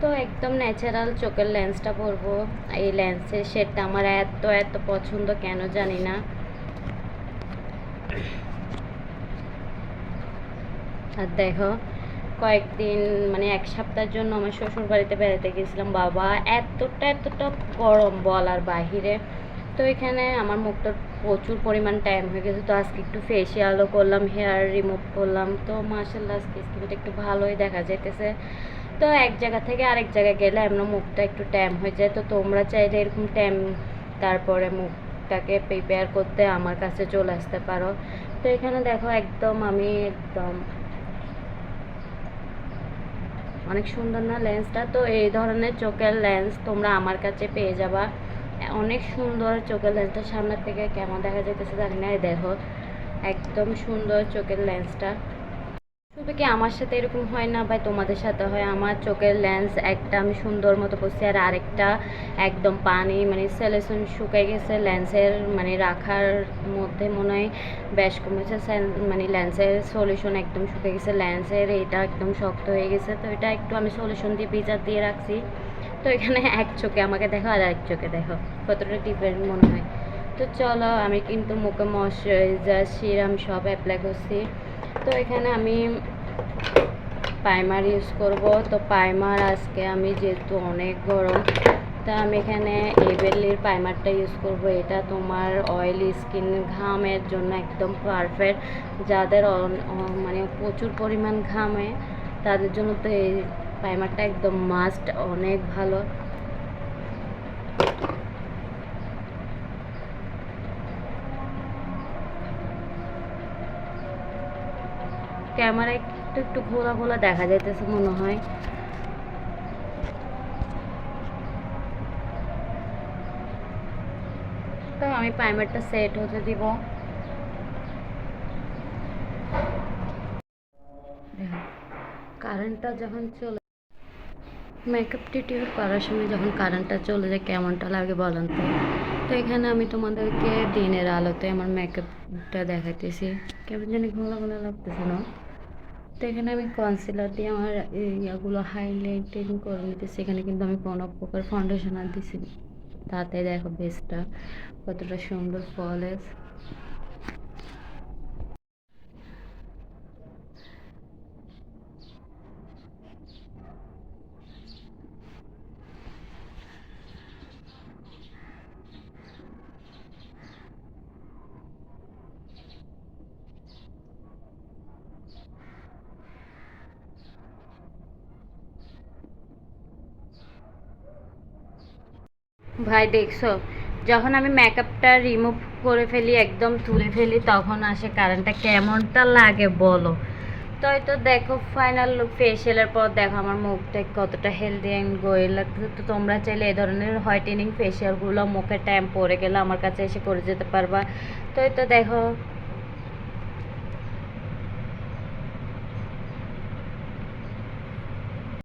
তো একদম ন্যাচারাল চোখের লেন্সটা পরবো। এই লেন্সের শেডটা আমার এত এত পছন্দ, কেন জানি না। আর দেখো, কয়েকদিন মানে এক সপ্তাহের জন্য আমার শ্বশুর বাড়িতে বেড়াতে গেছিলাম। বাবা, এতটা এতটা গরম বলার বাহিরে। তো এখানে আমার মুখটা প্রচুর পরিমাণ ট্যান হয়ে গেছে। তো আজকে একটু ফেসিয়ালও করলাম, হেয়ার রিমুভ করলাম। তো মাশাআল্লাহ আজকে স্কিনটা একটু ভালোই দেখা যাইতেছে। তো এক জায়গা থেকে আরেক জায়গায় গেলে এমন মুখটা একটু ট্যান হয়ে যায়। তো তোমরা চাইলে এরকম ট্যান তারপরে মুখটাকে প্রিপেয়ার করতে আমার কাছে চলে আসতে পারো। তো এখানে দেখো একদম আমি একদম অনেক সুন্দর না লেন্সটা? তো এই ধরনের চোখের লেন্স তোমরা আমার কাছে পেয়ে যাবা। অনেক সুন্দর চোখের লেন্সটা, সামনের থেকে কেমন দেখা যাইতেছে জানি না। এই দেখো, একদম সুন্দর চোখের লেন্সটা। শুধু কি আমার সাথে এরকম হয় না ভাই, তোমাদের সাথে হয়। আমার চোখের লেন্স একটা আমি সুন্দর মতো করছি, আর আরেকটা একদম পানি মানে সলিউশন শুকিয়ে গেছে লেন্সের, মানে রাখার মধ্যে মনে হয় বেশ কমেছে। মানে লেন্সের সলিউশন একদম শুকিয়ে গেছে, লেন্সের এটা একদম শক্ত হয়ে গেছে। তো এটা একটু আমি সলিউশন দিয়ে ভিজা দিয়ে রাখছি। তো এখানে এক চোখে আমাকে দেখো আর এক চোখে দেখো, কতটা ডিফারেন্ট মনে হয়। তো চলো, আমি কিন্তু মুখে ময়শ্চারাইজার সিরাম সব অ্যাপ্লাই করছি। তো এখানে আমি প্রাইমার ইউজ করব। তো প্রাইমার আজকে আমি যেহেতু অনেক গরম, তা আমি এখানে এবেলির প্রাইমারটা ইউজ করব। এটা তোমার অয়েলি স্কিন, ঘামের জন্য একদম পারফেক্ট। যাদের মানে প্রচুর পরিমাণ ঘামে তাদের জন্য তো এই প্রাইমারটা একদম মাস্ট, অনেক ভালো। ক্যামেরায় একটু একটু ঘোলা ঘোলা দেখা যাইতেছে মনে হয়। তো আমি প্রাইমারটা সেট হতে দিব। কারেন্টটা যখন চলে, মেকআপ টিউটোরিয়াল করার সময় যখন কারেন্টটা চলে যায় কেমনটা লাগে বলেন তো? তো এখানে আমি তোমাদেরকে দিনের আলোতে আমার মেকআপটা দেখাইতেছি। কেমন জানি ঘোলা ঘোলা লাগতেছে না? তো এখানে আমি কনসিলার দিয়ে আমার ইয়াগুলো হাইলাইটিং করে নিতেছি। এখানে কিন্তু আমি কোনো প্রকার ফাউন্ডেশনার দিছি, তাতে দেখো বেসটা কতটা সুন্দর ফলেস। ভাই দেখছো, যখন আমি মেকআপটা রিমুভ করে ফেলি, একদম তুলে ফেলি, তখন আসে কারেন্টটা, কেমনটা লাগে বলো? তো এই তো দেখো ফাইনাল লুক ফেসিয়ালের পর দেখো আমার মুখটা কতটা হেলদি অ্যান্ড গ্লোয়িং লাগতেছে। তো তোমরা চাইলে এই ধরনের হোয়াইটেনিং ফেসিয়ালগুলো মুখে ট্যাম্প পরে গেলে আমার কাছে এসে করে যেতে পারবা। তো এই তো দেখো